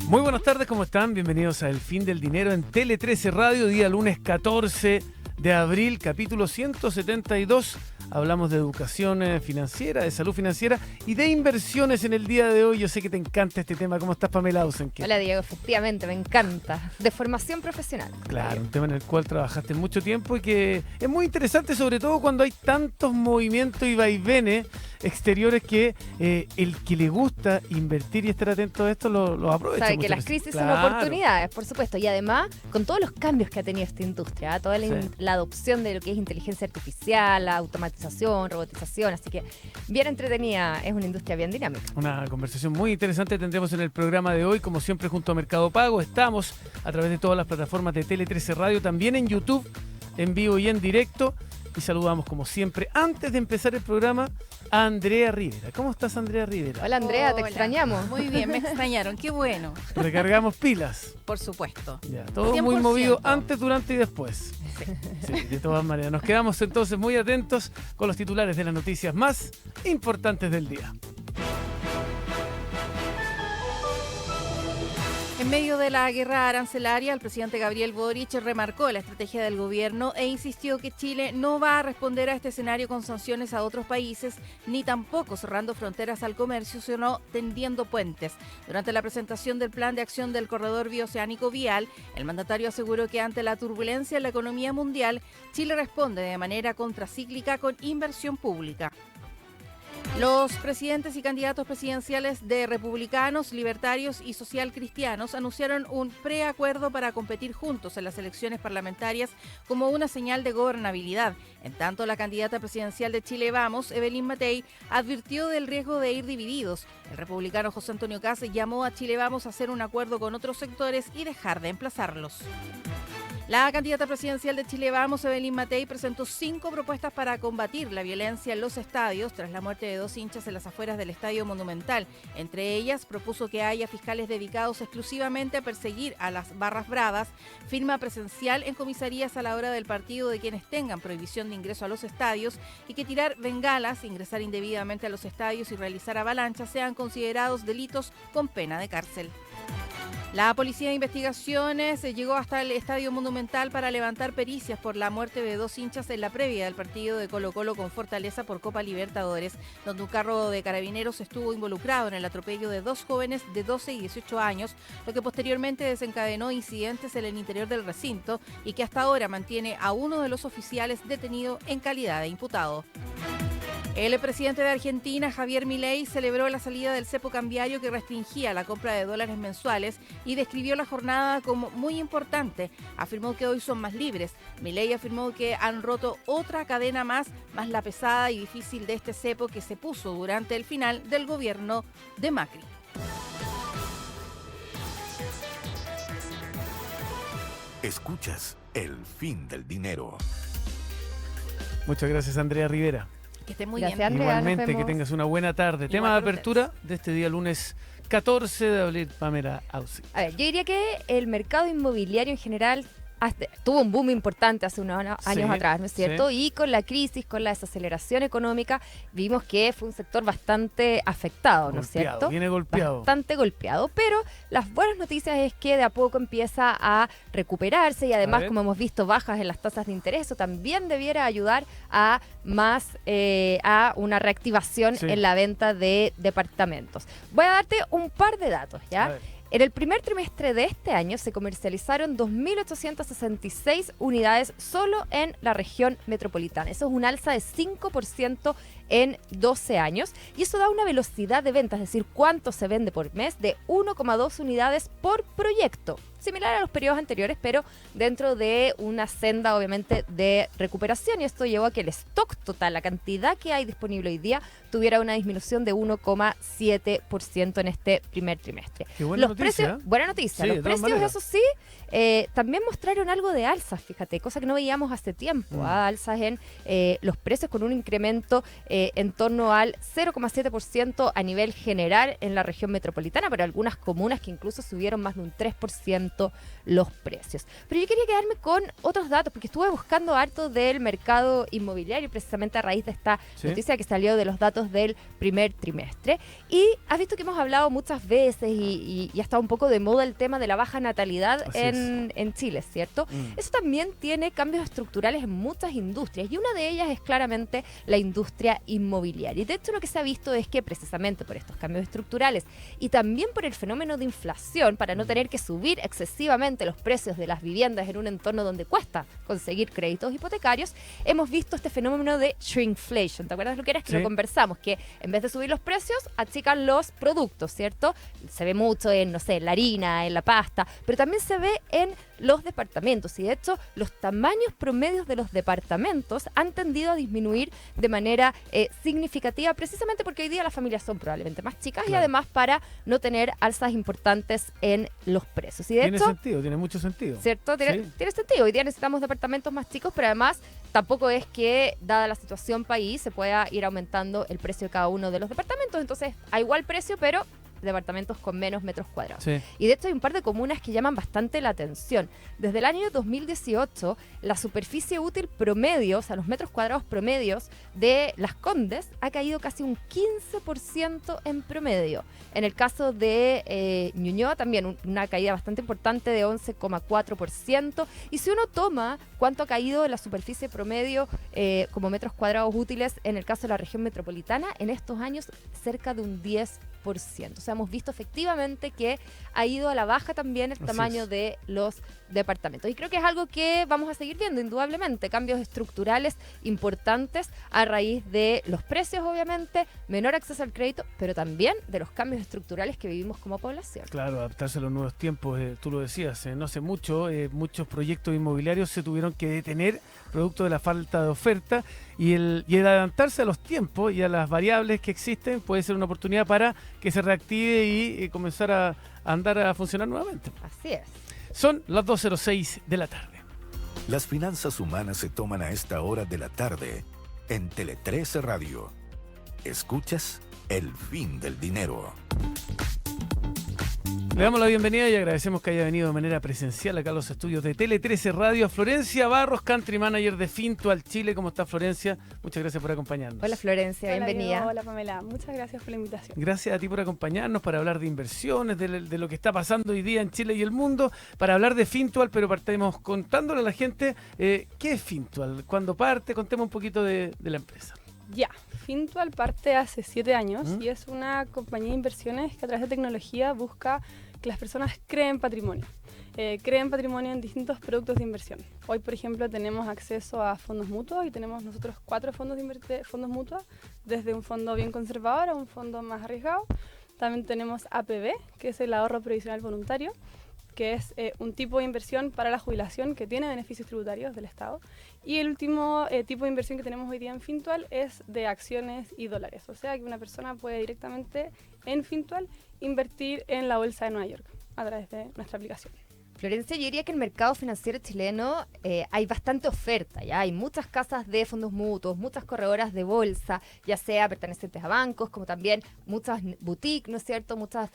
Muy buenas tardes, ¿cómo están? Bienvenidos a El Fin del Dinero en Tele 13 Radio, día lunes 14 de abril, capítulo 172. Hablamos de educación financiera, de salud financiera y de inversiones en el día de hoy. Yo sé que te encanta este tema. ¿Cómo estás, Pamela Ausenque? Hola, Diego. Efectivamente, me encanta. De formación profesional. Claro, un tema en el cual trabajaste mucho tiempo y que es muy interesante, sobre todo cuando hay tantos movimientos y vaivenes exteriores que el que le gusta invertir y estar atento a esto lo aprovecha. Sabe que las crisis son oportunidades, por supuesto. Y además, con todos los cambios que ha tenido esta industria, toda la adopción de lo que es inteligencia artificial, la automatización, robotización. Así que bien entretenida, es una industria bien dinámica. Una conversación muy interesante tendremos en el programa de hoy, como siempre, junto a Mercado Pago. Estamos a través de todas las plataformas de Tele 13 Radio, también en YouTube, en vivo y en directo. Y saludamos, como siempre, antes de empezar el programa, a Andrea Rivera. ¿Cómo estás, Andrea Rivera? Hola, Andrea, te Hola. extrañamos. Muy bien, me extrañaron, qué bueno. Recargamos pilas. Por supuesto. Ya, todo 100%. muy movido antes, durante y después. Sí, de todas maneras. Nos quedamos entonces muy atentos con los titulares de las noticias más importantes del día. En medio de la guerra arancelaria, el presidente Gabriel Boric remarcó la estrategia del gobierno e insistió que Chile no va a responder a este escenario con sanciones a otros países, ni tampoco cerrando fronteras al comercio, sino tendiendo puentes. Durante la presentación del plan de acción del corredor bioceánico vial, el mandatario aseguró que ante la turbulencia en la economía mundial, Chile responde de manera contracíclica con inversión pública. Los presidentes y candidatos presidenciales de republicanos, libertarios y socialcristianos anunciaron un preacuerdo para competir juntos en las elecciones parlamentarias como una señal de gobernabilidad. En tanto, la candidata presidencial de Chile Vamos, Evelyn Matei, advirtió del riesgo de ir divididos. El republicano José Antonio Kast llamó a Chile Vamos a hacer un acuerdo con otros sectores y dejar de emplazarlos. La candidata presidencial de Chile Vamos, Evelyn Matei, presentó 5 propuestas para combatir la violencia en los estadios tras la muerte de 2 hinchas en las afueras del Estadio Monumental. Entre ellas, propuso que haya fiscales dedicados exclusivamente a perseguir a las barras bravas, firma presencial en comisarías a la hora del partido de quienes tengan prohibición de ingreso a los estadios y que tirar bengalas, ingresar indebidamente a los estadios y realizar avalanchas sean considerados delitos con pena de cárcel. La Policía de Investigaciones llegó hasta el Estadio Monumental para levantar pericias por la muerte de 2 hinchas en la previa del partido de Colo-Colo con Fortaleza por Copa Libertadores, donde un carro de carabineros estuvo involucrado en el atropello de 2 jóvenes de 12 y 18 años, lo que posteriormente desencadenó incidentes en el interior del recinto y que hasta ahora mantiene a uno de los oficiales detenido en calidad de imputado. El presidente de Argentina, Javier Milei, celebró la salida del cepo cambiario que restringía la compra de dólares mensuales y describió la jornada como muy importante. Afirmó que hoy son más libres. Milei afirmó que han roto otra cadena más la pesada y difícil de este cepo que se puso durante el final del gobierno de Macri. Escuchas El Fin del Dinero. Muchas gracias, Andrea Rivera. Que esté muy Gracias, bien. Andrea. Igualmente, nos que vemos. tengas una buena tarde. Igual Tema de para apertura de este día lunes 14 de abril, Pamela Ausenque. A ver, yo diría que el mercado inmobiliario en general tuvo un boom importante hace unos años Sí, atrás, ¿no es cierto? sí. Y con la crisis, con la desaceleración económica, vimos que fue un sector bastante afectado, ¿no es cierto? Viene golpeado. Bastante golpeado, pero las buenas noticias es que de a poco empieza a recuperarse y además, ver. como hemos visto, bajas en las tasas de interés, eso también debiera ayudar a a una reactivación Sí. en la venta de departamentos. Voy a darte un par de datos, A ¿ya? ver. En el primer trimestre de este año se comercializaron 2.866 unidades solo en la región metropolitana. Eso es un alza de 5% en 12 años y eso da una velocidad de venta, es decir, cuánto se vende por mes, de 1,2 unidades por proyecto. Similar a los periodos anteriores, pero dentro de una senda, obviamente, de recuperación. Y esto llevó a que el stock total, la cantidad que hay disponible hoy día, tuviera una disminución de 1,7% en este primer trimestre. Qué buena Los noticia. precios, buena noticia. Sí, de Los todas precios, maneras. eso sí, también mostraron algo de alzas, fíjate, cosa que no veíamos hace tiempo. Alzas en los precios con un incremento en torno al 0,7% a nivel general en la región metropolitana, pero algunas comunas que incluso subieron más de un 3% los precios. Pero yo quería quedarme con otros datos, porque estuve buscando harto del mercado inmobiliario, precisamente a raíz de esta noticia que salió de los datos del primer trimestre. Y has visto que hemos hablado muchas veces y ha estado un poco de moda el tema de la baja natalidad en Chile, ¿cierto? Eso también tiene cambios estructurales en muchas industrias, y una de ellas es claramente la industria inmobiliaria. Y de hecho lo que se ha visto es que precisamente por estos cambios estructurales y también por el fenómeno de inflación, para no tener que subir excesivamente los precios de las viviendas en un entorno donde cuesta conseguir créditos hipotecarios, hemos visto este fenómeno de shrinkflation. ¿Te acuerdas lo que era? Es que lo conversamos, que en vez de subir los precios, achican los productos, ¿cierto? Se ve mucho en, no sé, en la harina, en la pasta, pero también se ve en los departamentos, y de hecho los tamaños promedios de los departamentos han tendido a disminuir de manera significativa, precisamente porque hoy día las familias son probablemente más chicas y además para no tener alzas importantes en los precios. Y de tiene hecho, sentido, tiene mucho sentido. ¿cierto? Tiene sentido. Hoy día necesitamos departamentos más chicos, pero además tampoco es que, dada la situación país, se pueda ir aumentando el precio de cada uno de los departamentos. Entonces, a igual precio, pero departamentos con menos metros cuadrados. Sí. Y de hecho hay un par de comunas que llaman bastante la atención. Desde el año 2018, la superficie útil promedio, o sea, los metros cuadrados promedios de Las Condes ha caído casi un 15% en promedio. En el caso de Ñuñoa también una caída bastante importante de 11,4%. Y si uno toma cuánto ha caído la superficie promedio como metros cuadrados útiles en el caso de la región metropolitana, en estos años cerca de un 10%. O sea, hemos visto efectivamente que ha ido a la baja también el tamaño de los departamentos. Y creo que es algo que vamos a seguir viendo, indudablemente. Cambios estructurales importantes a raíz de los precios, obviamente, menor acceso al crédito, pero también de los cambios estructurales que vivimos como población. Claro, adaptarse a los nuevos tiempos. Tú lo decías, no hace mucho, muchos proyectos inmobiliarios se tuvieron que detener producto de la falta de oferta, y el adelantarse a los tiempos y a las variables que existen puede ser una oportunidad para que se reactive y comenzar a andar a funcionar nuevamente. Así es. Son las 2:06 de la tarde. Las finanzas humanas se toman a esta hora de la tarde en Tele 13 Radio. Escuchas El Fin del Dinero. Le damos la bienvenida y agradecemos que haya venido de manera presencial acá a los estudios de Tele 13 Radio a Florencia Barros, Country Manager de Fintual Chile. ¿Cómo está, Florencia? Muchas gracias por acompañarnos. Hola, Florencia, bienvenida. Diego, hola, Pamela. Muchas gracias por la invitación. Gracias a ti por acompañarnos para hablar de inversiones, de lo que está pasando hoy día en Chile y el mundo, para hablar de Fintual, pero partimos contándole a la gente qué es Fintual, cuándo parte, contemos un poquito de la empresa. Ya, Fintual parte hace 7 años y es una compañía de inversiones que a través de tecnología busca que las personas creen patrimonio. Creen patrimonio en distintos productos de inversión. Hoy, por ejemplo, tenemos acceso a fondos mutuos y tenemos nosotros 4 fondos fondos mutuos, desde un fondo bien conservador a un fondo más arriesgado. También tenemos APB, que es el ahorro previsional voluntario, que es un tipo de inversión para la jubilación que tiene beneficios tributarios del Estado. Y el último tipo de inversión que tenemos hoy día en Fintual es de acciones y dólares. O sea que una persona puede directamente en Fintual invertir en la bolsa de Nueva York a través de nuestra aplicación. Florencia, yo diría que en el mercado financiero chileno hay bastante oferta, ¿ya? Hay muchas casas de fondos mutuos, muchas corredoras de bolsa, ya sea pertenecientes a bancos, como también muchas boutiques, ¿no es cierto? Muchas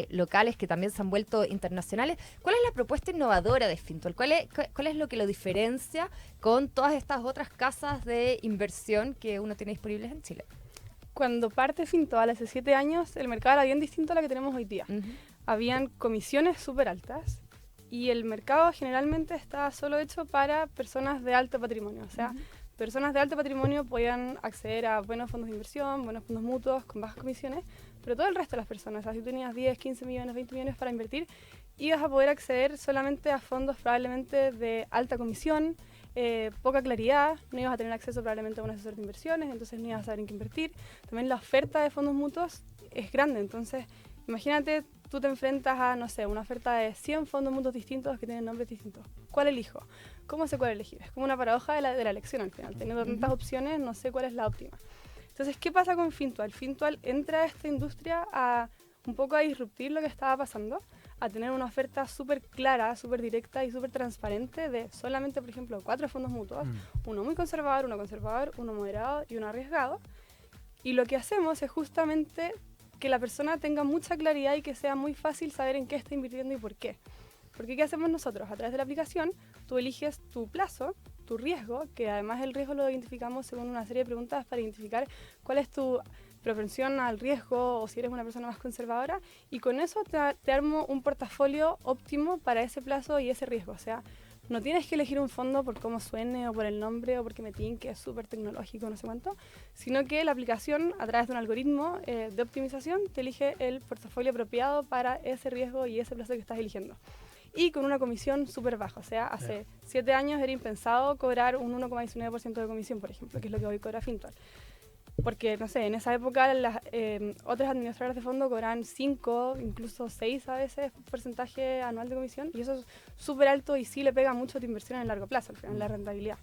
locales que también se han vuelto internacionales. ¿Cuál es la propuesta innovadora de Fintual? ¿Cuál es lo que lo diferencia con todas estas otras casas de inversión que uno tiene disponibles en Chile? Cuando parte Fintual hace 7 años, el mercado era bien distinto a lo que tenemos hoy día. Habían comisiones súper altas, y el mercado generalmente está solo hecho para personas de alto patrimonio. O sea, personas de alto patrimonio podían acceder a buenos fondos de inversión, buenos fondos mutuos con bajas comisiones, pero todo el resto de las personas, o sea, si tú tenías 10, 15 millones, 20 millones para invertir, ibas a poder acceder solamente a fondos probablemente de alta comisión, poca claridad, no ibas a tener acceso probablemente a un asesor de inversiones, entonces no ibas a saber en qué invertir. También la oferta de fondos mutuos es grande, entonces imagínate, tú te enfrentas a, no sé, una oferta de 100 fondos mutuos distintos que tienen nombres distintos. ¿Cuál elijo? ¿Cómo sé cuál elegir? Es como una paradoja de la elección al final. Teniendo tantas opciones, no sé cuál es la óptima. Entonces, ¿qué pasa con Fintual? Fintual entra a esta industria a un poco a disruptir lo que estaba pasando, a tener una oferta súper clara, súper directa y súper transparente de solamente, por ejemplo, 4 fondos mutuos, uno muy conservador, uno moderado y uno arriesgado. Y lo que hacemos es justamente que la persona tenga mucha claridad y que sea muy fácil saber en qué está invirtiendo y por qué. Porque ¿qué hacemos nosotros? A través de la aplicación, tú eliges tu plazo, tu riesgo, que además el riesgo lo identificamos según una serie de preguntas para identificar cuál es tu propensión al riesgo o si eres una persona más conservadora, y con eso te armo un portafolio óptimo para ese plazo y ese riesgo. O sea, no tienes que elegir un fondo por cómo suene o por el nombre o porque me tinque, es súper tecnológico, no sé cuánto, sino que la aplicación, a través de un algoritmo de optimización, te elige el portafolio apropiado para ese riesgo y ese plazo que estás eligiendo. Y con una comisión súper baja. O sea, hace 7 años era impensado cobrar un 1,19% de comisión, por ejemplo, que es lo que hoy cobra Fintual. Porque, no sé, en esa época las otras administradoras de fondo cobraban 5, incluso 6 a veces porcentaje anual de comisión, y eso es súper alto y sí le pega mucho a tu inversión en el largo plazo, al final, la rentabilidad.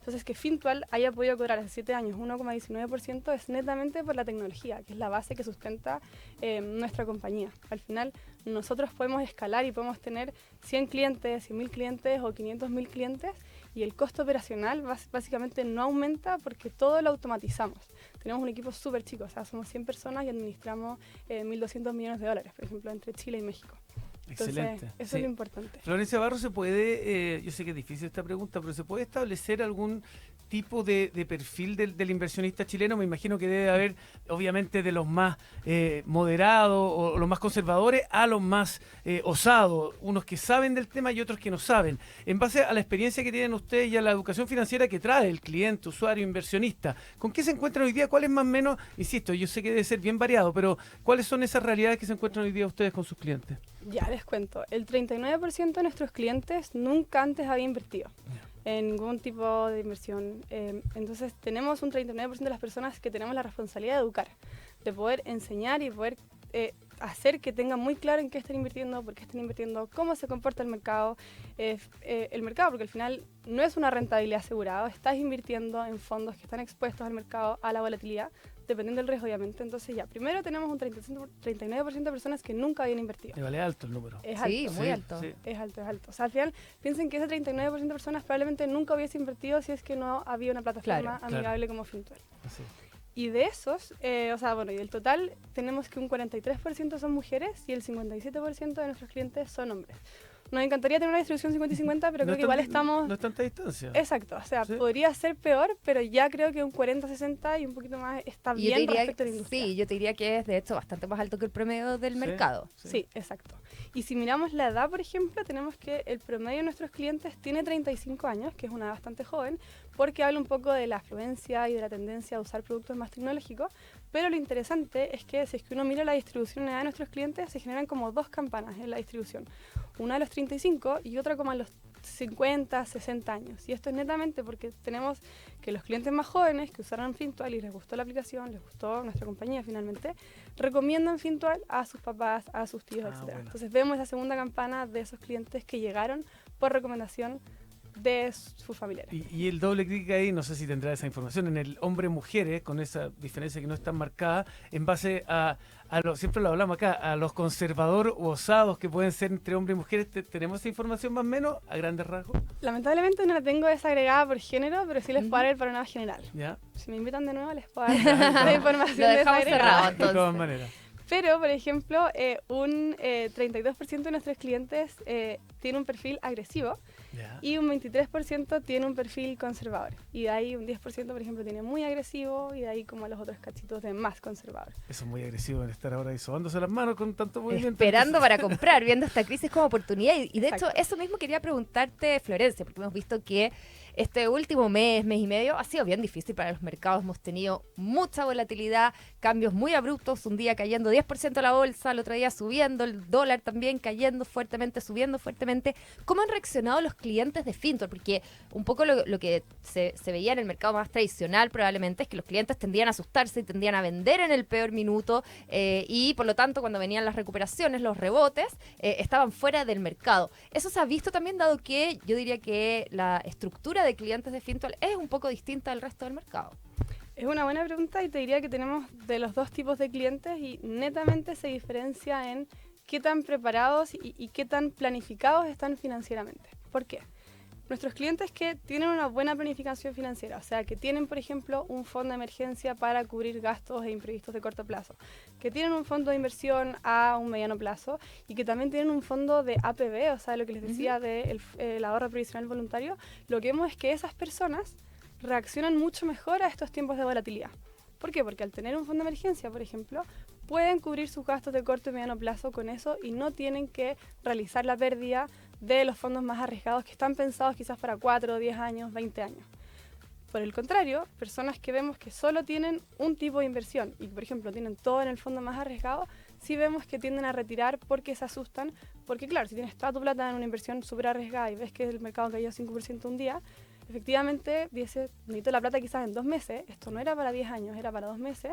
Entonces, que Fintual haya podido cobrar hace 7 años 1,19% es netamente por la tecnología, que es la base que sustenta nuestra compañía. Al final, nosotros podemos escalar y podemos tener 100 clientes, 100.000 clientes o 500.000 clientes, y el costo operacional básicamente no aumenta porque todo lo automatizamos. Tenemos un equipo súper chico, o sea, somos 100 personas y administramos 1.200 millones de dólares, por ejemplo, entre Chile y México. Excelente. Entonces, eso es lo importante. Florencia Barro, ¿se puede, yo sé que es difícil esta pregunta, pero ¿se puede establecer algún tipo de perfil del inversionista chileno? Me imagino que debe haber, obviamente, de los más moderados o los más conservadores a los más osados, unos que saben del tema y otros que no saben. En base a la experiencia que tienen ustedes y a la educación financiera que trae el cliente, usuario, inversionista, ¿con qué se encuentran hoy día? ¿Cuál es más o menos? Insisto, yo sé que debe ser bien variado, pero ¿cuáles son esas realidades que se encuentran hoy día ustedes con sus clientes? Ya les cuento, el 39% de nuestros clientes nunca antes había invertido en ningún tipo de inversión. Entonces tenemos un 39% de las personas que tenemos la responsabilidad de educar, de poder enseñar y poder hacer que tengan muy claro en qué están invirtiendo, por qué están invirtiendo, cómo se comporta el mercado, porque al final no es una rentabilidad asegurada, estás invirtiendo en fondos que están expuestos al mercado, a la volatilidad, dependiendo del riesgo, obviamente. Entonces ya, primero tenemos un 39% de personas que nunca habían invertido. Me vale alto el número. Es alto. Sí, muy alto. Sí. Es alto. O sea, al final, piensen que ese 39% de personas probablemente nunca hubiese invertido si es que no había una plataforma amigable como Fintual. Así. Y de esos, y del total, tenemos que un 43% son mujeres y el 57% de nuestros clientes son hombres. Nos encantaría tener una distribución 50-50, pero creo que igual estamos... No es tanta distancia. Exacto, o sea, ¿Sí? Podría ser peor, pero ya creo que un 40-60 y un poquito más está bien respecto a la industria. Sí, yo te diría que es de hecho bastante más alto que el promedio del mercado. Sí, exacto. Y si miramos la edad, por ejemplo, tenemos que el promedio de nuestros clientes tiene 35 años, que es una edad bastante joven, porque habla un poco de la afluencia y de la tendencia a usar productos más tecnológicos, pero lo interesante es que si es que uno mira la distribución en edad de nuestros clientes, se generan como 2 campanas en la distribución. Una a los 35 y otra como a los 50, 60 años. Y esto es netamente porque tenemos que los clientes más jóvenes que usaron Fintual y les gustó la aplicación, les gustó nuestra compañía finalmente, recomiendan Fintual a sus papás, a sus tíos, etc. Bueno. Entonces vemos esa segunda campana de esos clientes que llegaron por recomendación de sus familiares. Y el doble clic ahí, no sé si tendrá esa información, en el hombre-mujeres, con esa diferencia que no es tan marcada, en base siempre lo hablamos acá, a los conservadores o osados que pueden ser entre hombres y mujeres. ¿Tenemos esa información más o menos a grandes rasgos? Lamentablemente no la tengo desagregada por género, pero sí les puedo dar el panorama general. ¿Ya? Si me invitan de nuevo les puedo dar la información Lo dejamos desagregada. cerrado, De todas entonces. maneras. Pero, por ejemplo, un 32% de nuestros clientes tiene un perfil agresivo Ya. y un 23% tiene un perfil conservador. Y de ahí un 10%, por ejemplo, tiene muy agresivo y de ahí como los otros cachitos de más conservador. Eso es muy agresivo en estar ahora ahí sobándose las manos con tanto movimiento. Esperando para comprar, viendo esta crisis como oportunidad. Y de hecho, Exacto. eso mismo quería preguntarte, Florencia, porque hemos visto que este último mes y medio ha sido bien difícil para los mercados. Hemos tenido mucha volatilidad, cambios muy abruptos, un día cayendo 10% la bolsa, el otro día subiendo, el dólar también cayendo fuertemente, subiendo fuertemente. ¿Cómo han reaccionado los clientes de Fintual? Porque un poco lo que se veía en el mercado más tradicional probablemente es que los clientes tendían a asustarse y tendían a vender en el peor minuto y por lo tanto cuando venían las recuperaciones, los rebotes, estaban fuera del mercado. Eso se ha visto también, dado que yo diría que la estructura de clientes de Fintual es un poco distinta al resto del mercado. Es una buena pregunta y te diría que tenemos de los dos tipos de clientes y netamente se diferencia en qué tan preparados y qué tan planificados están financieramente. ¿Por qué? nuestros clientes que tienen una buena planificación financiera, o sea, que tienen, por ejemplo, un fondo de emergencia para cubrir gastos e imprevistos de corto plazo, que tienen un fondo de inversión a un mediano plazo y que también tienen un fondo de APB, o sea, lo que les decía del ahorro previsional voluntario, lo que vemos es que esas personas reaccionan mucho mejor a estos tiempos de volatilidad. ¿Por qué? Porque al tener un fondo de emergencia, por ejemplo, pueden cubrir sus gastos de corto y mediano plazo con eso y no tienen que realizar la pérdida de los fondos más arriesgados que están pensados quizás para 4, 10 años, 20 años. Por el contrario, personas que vemos que solo tienen un tipo de inversión y, por ejemplo, tienen todo en el fondo más arriesgado, sí vemos que tienden a retirar porque se asustan, porque claro, si tienes toda tu plata en una inversión súper arriesgada y ves que el mercado cayó 5% un día, efectivamente dices, necesito la plata quizás en 2 meses, esto no era para 10 años, era para 2 meses,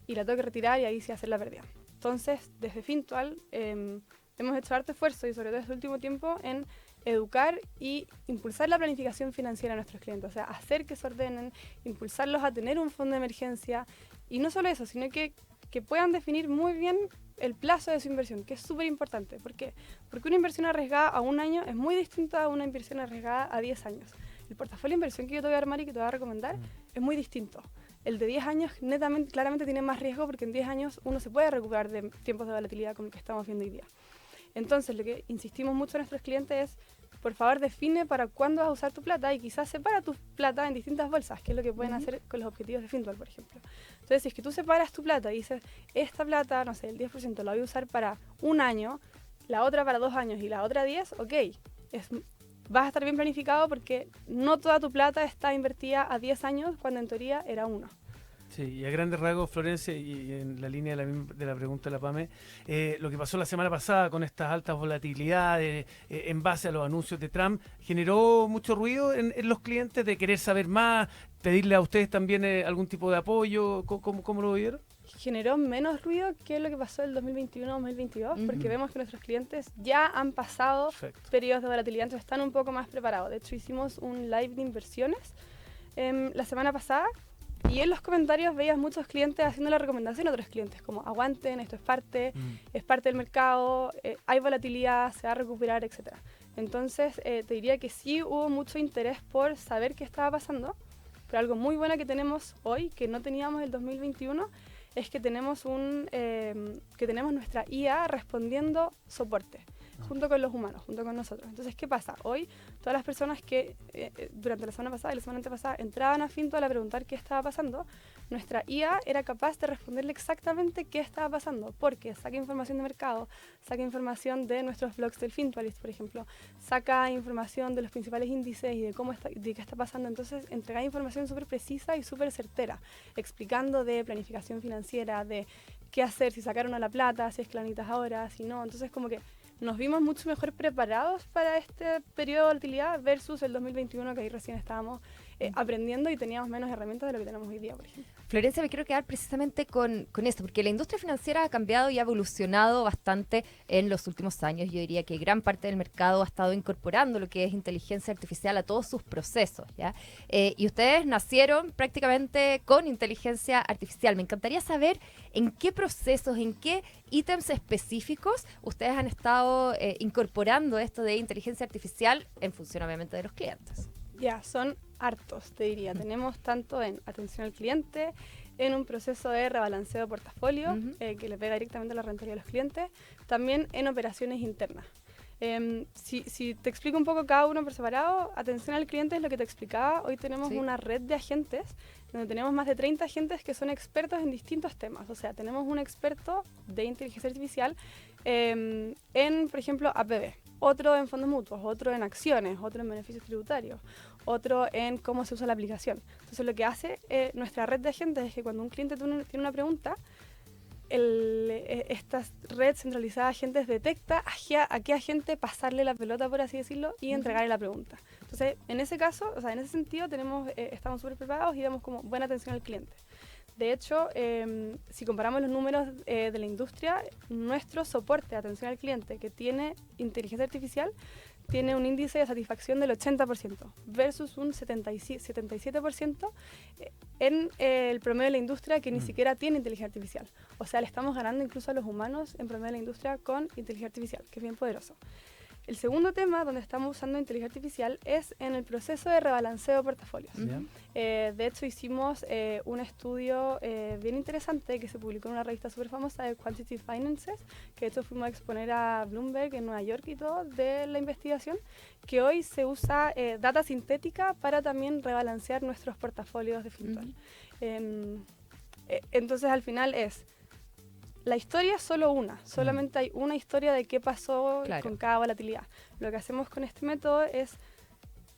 y la tengo que retirar y ahí sí hacer la pérdida. Entonces, desde Fintual hemos hecho harto esfuerzo y sobre todo este último tiempo en educar y impulsar la planificación financiera a nuestros clientes, o sea, hacer que se ordenen, impulsarlos a tener un fondo de emergencia y no solo eso, sino que puedan definir muy bien el plazo de su inversión, que es súper importante. ¿Por qué? Porque una inversión arriesgada a 1 año es muy distinta a una inversión arriesgada a 10 años. El portafolio de inversión que yo te voy a armar y que te voy a recomendar es muy distinto. El de 10 años netamente, claramente tiene más riesgo porque en 10 años uno se puede recuperar de tiempos de volatilidad como el que estamos viendo hoy día. Entonces, lo que insistimos mucho a nuestros clientes es, por favor, define para cuándo vas a usar tu plata y quizás separa tu plata en distintas bolsas, que es lo que pueden hacer con los objetivos de Fintual, por ejemplo. Entonces, si es que tú separas tu plata y dices, esta plata, no sé, el 10% la voy a usar para 1 año, la otra para 2 años y la otra 10, ok, vas a estar bien planificado porque no toda tu plata está invertida a 10 años cuando en teoría era 1. Sí, y a grandes rasgos, Florencia, y en la línea de la pregunta de la PAME, lo que pasó la semana pasada con estas altas volatilidades en base a los anuncios de Trump, generó mucho ruido en los clientes de querer saber más, pedirle a ustedes también algún tipo de apoyo. ¿Cómo lo vieron? Generó menos ruido que lo que pasó el 2021-2022, porque vemos que nuestros clientes ya han pasado periodos de volatilidad, entonces están un poco más preparados. De hecho, hicimos un live de inversiones la semana pasada y en los comentarios veías muchos clientes haciendo la recomendación a otros clientes, como aguanten, esto es parte del mercado, hay volatilidad, se va a recuperar, etc. Entonces, te diría que sí hubo mucho interés por saber qué estaba pasando, pero algo muy bueno que tenemos hoy, que no teníamos el 2021, es que tenemos nuestra IA respondiendo soporte, junto con los humanos, junto con nosotros. Entonces, ¿qué pasa? Hoy, todas las personas que durante la semana pasada y la semana antepasada entraban a Fintual a preguntar qué estaba pasando, nuestra IA era capaz de responderle exactamente qué estaba pasando, porque saca información de mercado, saca información de nuestros blogs del Fintualist, por ejemplo, saca información de los principales índices y de qué está pasando. Entonces, entrega información súper precisa y súper certera, explicando de planificación financiera, de qué hacer, si sacaron a la plata, si es que la necesitas ahora, si no. Entonces, como que nos vimos mucho mejor preparados para este periodo de volatilidad versus el 2021, que ahí recién estábamos aprendiendo y teníamos menos herramientas de lo que tenemos hoy día, por ejemplo. Florencia, me quiero quedar precisamente con esto, porque la industria financiera ha cambiado y ha evolucionado bastante en los últimos años. Yo diría que gran parte del mercado ha estado incorporando lo que es inteligencia artificial a todos sus procesos, ¿ya? Y ustedes nacieron prácticamente con inteligencia artificial. Me encantaría saber en qué procesos, en qué ítems específicos ustedes han estado incorporando esto de inteligencia artificial en función, obviamente, de los clientes. Ya, son hartos, te diría. Tenemos tanto en atención al cliente, en un proceso de rebalanceo de portafolio, que le pega directamente a la rentabilidad de los clientes, también en operaciones internas. Si te explico un poco cada uno por separado, atención al cliente es lo que te explicaba. Hoy tenemos una red de agentes, donde tenemos más de 30 agentes que son expertos en distintos temas. O sea, tenemos un experto de inteligencia artificial en, por ejemplo, APB, otro en fondos mutuos, otro en acciones, otro en beneficios tributarios, otro en cómo se usa la aplicación. Entonces, lo que hace nuestra red de agentes es que cuando un cliente tiene una pregunta, esta red centralizada de agentes detecta a qué agente pasarle la pelota, por así decirlo, y entregarle la pregunta. Entonces, en ese caso, o sea, en ese sentido, estamos súper preparados y damos como buena atención al cliente. De hecho, si comparamos los números de la industria, nuestro soporte de atención al cliente que tiene inteligencia artificial tiene un índice de satisfacción del 80% versus un 77% en el promedio de la industria que ni siquiera tiene inteligencia artificial. O sea, le estamos ganando incluso a los humanos en promedio de la industria con inteligencia artificial, que es bien poderoso. El segundo tema donde estamos usando inteligencia artificial es en el proceso de rebalanceo de portafolios. ¿Ya? De hecho, hicimos un estudio bien interesante que se publicó en una revista súper famosa de Quantitative Finances, que de hecho fuimos a exponer a Bloomberg en Nueva York y todo, de la investigación, que hoy se usa data sintética para también rebalancear nuestros portafolios de Fintual. Entonces, al final la historia es solo una, solamente hay una historia de qué pasó con cada volatilidad. Lo que hacemos con este método es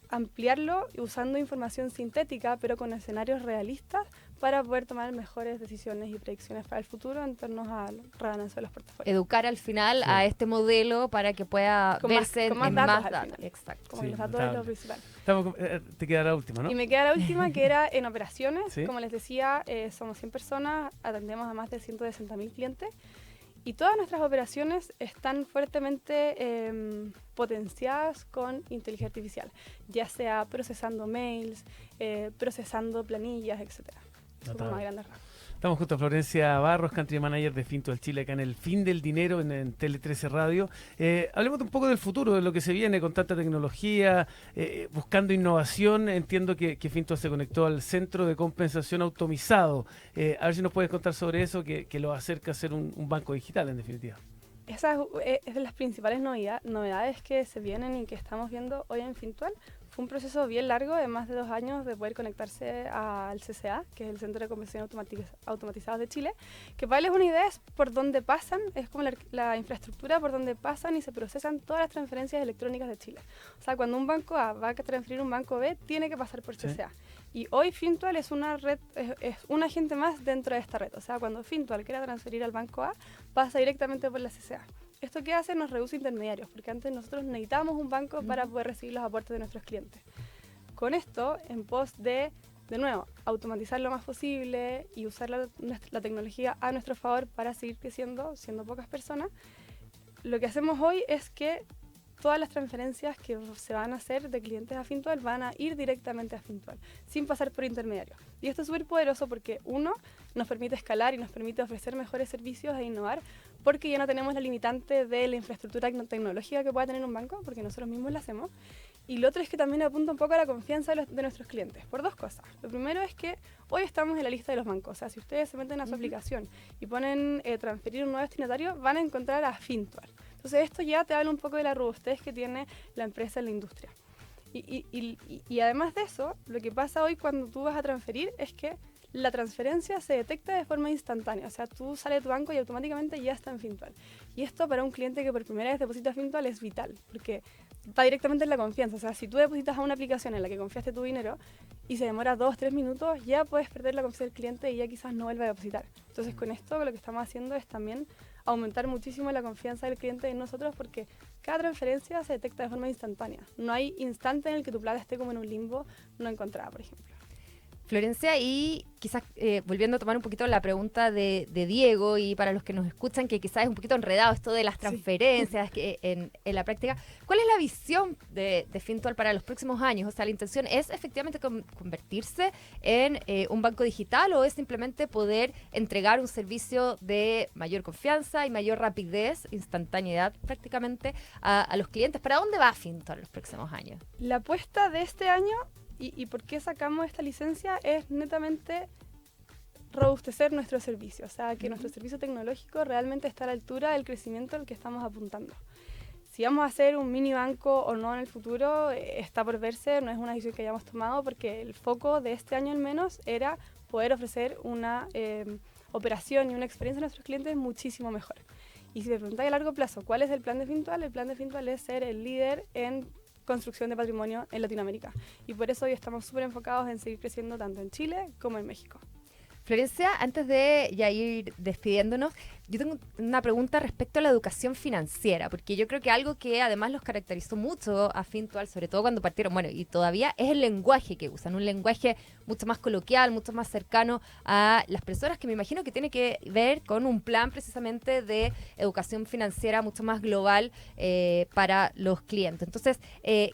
ampliarlo usando información sintética, pero con escenarios realistas para poder tomar mejores decisiones y predicciones para el futuro en torno al rebalance de los portafolios. Educar al final a este modelo para que pueda verse con más en datos más al datos. final. Exacto. Como los datos es lo principal. Te queda la última, ¿no? Y me queda la última, que era en operaciones. Sí. Como les decía, somos 100 personas, atendemos a más de 160.000 clientes. Y todas nuestras operaciones están fuertemente potenciadas con inteligencia artificial, ya sea procesando mails, procesando planillas, etc. Eso como más grandes rasgos. Estamos junto a Florencia Barros, Country Manager de Fintual Chile, acá en el Fin del Dinero en Tele 13 Radio. Hablemos un poco del futuro, de lo que se viene con tanta tecnología, buscando innovación. Entiendo que Fintual se conectó al Centro de Compensación Automizado. A ver si nos puedes contar sobre eso, que lo acerca a ser un banco digital, en definitiva. Esa es de las principales novedades que se vienen y que estamos viendo hoy en Fintual. Fue un proceso bien largo, de más de 2 años, de poder conectarse al CCA, que es el Centro de Compensación Automatizados de Chile, que para darles una idea es por dónde pasan, es como la infraestructura por donde pasan y se procesan todas las transferencias electrónicas de Chile. O sea, cuando un banco A va a transferir un banco B, tiene que pasar por CCA. Sí. Y hoy Fintual es una red, es un agente más dentro de esta red. O sea, cuando Fintual quiera transferir al banco A, pasa directamente por la CCA. ¿Esto qué hace? Nos reduce intermediarios, porque antes nosotros necesitábamos un banco para poder recibir los aportes de nuestros clientes. Con esto, en pos de nuevo, automatizar lo más posible y usar la tecnología a nuestro favor para seguir creciendo, siendo pocas personas, lo que hacemos hoy es que todas las transferencias que se van a hacer de clientes a Fintual van a ir directamente a Fintual, sin pasar por intermediarios. Y esto es súper poderoso porque, uno, nos permite escalar y nos permite ofrecer mejores servicios e innovar, porque ya no tenemos la limitante de la infraestructura tecnológica que pueda tener un banco, porque nosotros mismos la hacemos. Y lo otro es que también apunta un poco a la confianza de nuestros clientes, por 2 cosas. Lo primero es que hoy estamos en la lista de los bancos. O sea, si ustedes se meten a su aplicación y ponen transferir un nuevo destinatario, van a encontrar a Fintual. Entonces esto ya te habla un poco de la robustez que tiene la empresa en la industria. Y además de eso, lo que pasa hoy cuando tú vas a transferir es que la transferencia se detecta de forma instantánea. O sea, tú sales de tu banco y automáticamente ya está en Fintual. Y esto para un cliente que por primera vez deposita Fintual es vital, porque va directamente en la confianza. O sea, si tú depositas a una aplicación en la que confiaste tu dinero y se demora 2-3 minutos, ya puedes perder la confianza del cliente y ya quizás no vuelva a depositar. Entonces, con esto lo que estamos haciendo es también aumentar muchísimo la confianza del cliente en nosotros, porque cada transferencia se detecta de forma instantánea. No hay instante en el que tu plata esté como en un limbo no encontrada, por ejemplo. Florencia, y quizás volviendo a tomar un poquito la pregunta de Diego, y para los que nos escuchan, que quizás es un poquito enredado esto de las transferencias que en la práctica, ¿cuál es la visión de Fintual para los próximos años? O sea, ¿la intención es efectivamente convertirse en un banco digital, o es simplemente poder entregar un servicio de mayor confianza y mayor rapidez, instantaneidad prácticamente a los clientes? ¿Para dónde va Fintual en los próximos años? La apuesta de este año, y por qué sacamos esta licencia, es netamente robustecer nuestro servicio, o sea, que nuestro servicio tecnológico realmente está a la altura del crecimiento al que estamos apuntando. Si vamos a hacer un mini banco o no en el futuro, está por verse, no es una decisión que hayamos tomado, porque el foco de este año al menos era poder ofrecer una operación y una experiencia a nuestros clientes muchísimo mejor. Y si me preguntáis a largo plazo, ¿cuál es el plan de Fintual? El plan de Fintual es ser el líder en construcción de patrimonio en Latinoamérica. Y por eso hoy estamos súper enfocados en seguir creciendo tanto en Chile como en México. Florencia, antes de ya ir despidiéndonos, yo tengo una pregunta respecto a la educación financiera, porque yo creo que algo que además los caracterizó mucho a Fintual, sobre todo cuando partieron, bueno, y todavía, es el lenguaje que usan, un lenguaje mucho más coloquial, mucho más cercano a las personas, que me imagino que tiene que ver con un plan precisamente de educación financiera mucho más global para los clientes. Entonces,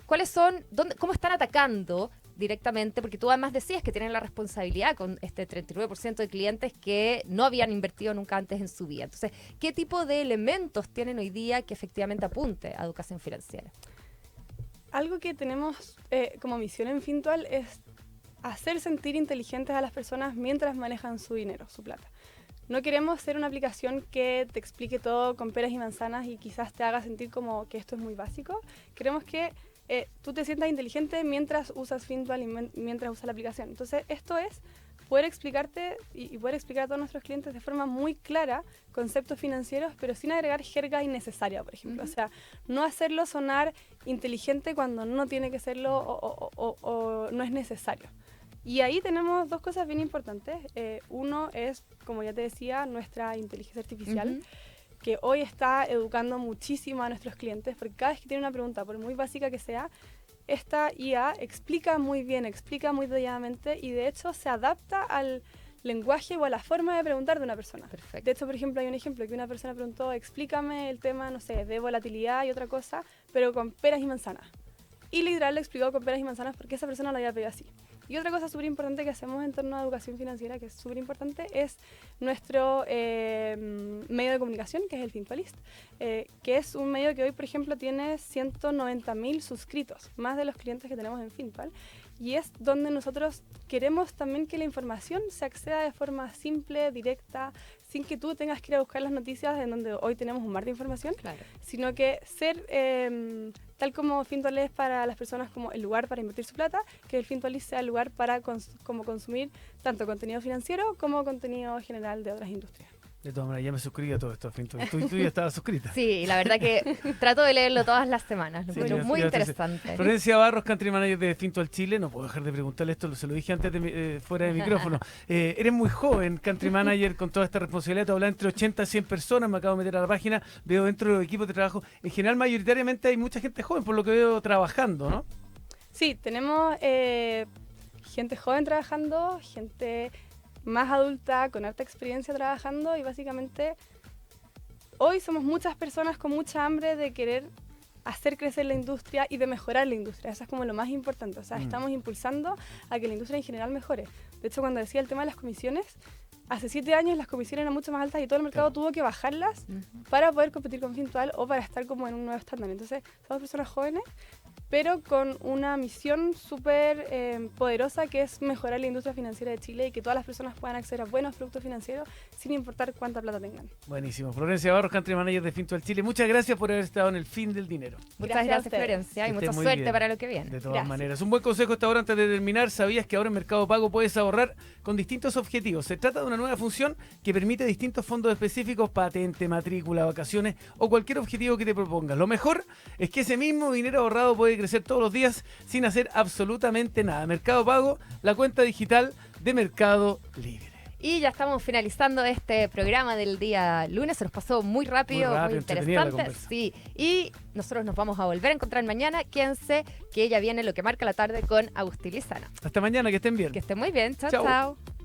¿cuáles son, cómo están atacando directamente, porque tú además decías que tienen la responsabilidad con este 39% de clientes que no habían invertido nunca antes en su vida. Entonces, ¿qué tipo de elementos tienen hoy día que efectivamente apunte a educación financiera? Algo que tenemos como misión en Fintual es hacer sentir inteligentes a las personas mientras manejan su dinero, su plata. No queremos ser una aplicación que te explique todo con peras y manzanas y quizás te haga sentir como que esto es muy básico. Queremos que tú te sientas inteligente mientras usas Fintual y mientras usas la aplicación. Entonces, esto es poder explicarte y poder explicar a todos nuestros clientes de forma muy clara conceptos financieros, pero sin agregar jerga innecesaria, por ejemplo. O sea, no hacerlo sonar inteligente cuando no tiene que serlo o no es necesario. Y ahí tenemos dos cosas bien importantes. Uno es, como ya te decía, nuestra inteligencia artificial, que hoy está educando muchísimo a nuestros clientes, porque cada vez que tienen una pregunta, por muy básica que sea, esta IA explica muy bien, explica muy detalladamente y de hecho se adapta al lenguaje o a la forma de preguntar de una persona. Perfecto. De hecho, por ejemplo, hay un ejemplo que una persona preguntó, explícame el tema, no sé, de volatilidad y otra cosa, pero con peras y manzanas. Y literal le explicó con peras y manzanas porque esa persona lo había pedido así. Y otra cosa súper importante que hacemos en torno a educación financiera, que es súper importante, es nuestro medio de comunicación, que es el Fintualist, que es un medio que hoy, por ejemplo, tiene 190.000 suscritos, más de los clientes que tenemos en Fintual, y es donde nosotros queremos también que la información se acceda de forma simple, directa, sin que tú tengas que ir a buscar las noticias en donde hoy tenemos un mar de información, Claro. sino que ser, tal como Fintual es para las personas como el lugar para invertir su plata, que el Fintualist sea el lugar para como consumir tanto contenido financiero como contenido general de otras industrias. De todas maneras, ya me suscribí a todo esto, Fintual. Tú ya estabas suscrita. Sí, la verdad que trato de leerlo todas las semanas. Lo Sí, encuentro ya- muy ya te sé. interesante. Florencia Barros, Country Manager de Fintual Chile. No puedo dejar de preguntarle esto, se lo dije antes fuera de micrófono. Eres muy joven, Country Manager, con toda esta responsabilidad. Tú hablas entre 80 y 100 personas, me acabo de meter a la página, veo dentro de los equipos de trabajo. En general, mayoritariamente hay mucha gente joven, por lo que veo trabajando, ¿no? Sí, tenemos gente joven trabajando, gente más adulta, con harta experiencia trabajando y básicamente hoy somos muchas personas con mucha hambre de querer hacer crecer la industria y de mejorar la industria. Eso es como lo más importante. O sea, estamos impulsando a que la industria en general mejore. De hecho, cuando decía el tema de las comisiones, hace 7 años las comisiones eran mucho más altas y todo el mercado tuvo que bajarlas para poder competir con Fintual o para estar como en un nuevo estándar. Entonces, somos personas jóvenes, pero con una misión súper poderosa que es mejorar la industria financiera de Chile y que todas las personas puedan acceder a buenos productos financieros sin importar cuánta plata tengan. Buenísimo. Florencia Barros, Country Manager de Fintual Chile. Muchas gracias por haber estado en el fin del dinero. Muchas Gracias a gracias, ustedes. Florencia, y Que mucha estés muy suerte bien. para lo que viene. De todas Gracias. maneras. Un buen consejo hasta ahora antes de terminar. ¿Sabías que ahora en Mercado Pago puedes ahorrar con distintos objetivos? Se trata de una nueva función que permite distintos fondos específicos, patente, matrícula, vacaciones o cualquier objetivo que te propongas. Lo mejor es que ese mismo dinero ahorrado puede crecer todos los días sin hacer absolutamente nada. Mercado Pago, la cuenta digital de Mercado Libre. Y ya estamos finalizando este programa del día lunes. Se nos pasó muy rápido, muy entretenida la interesante. conversa. Sí, y nosotros nos vamos a volver a encontrar mañana. Quédense, que ella viene lo que marca la tarde con Agustín Lizana. Hasta mañana, que estén bien. Que estén muy bien. Chao, Chao. chao.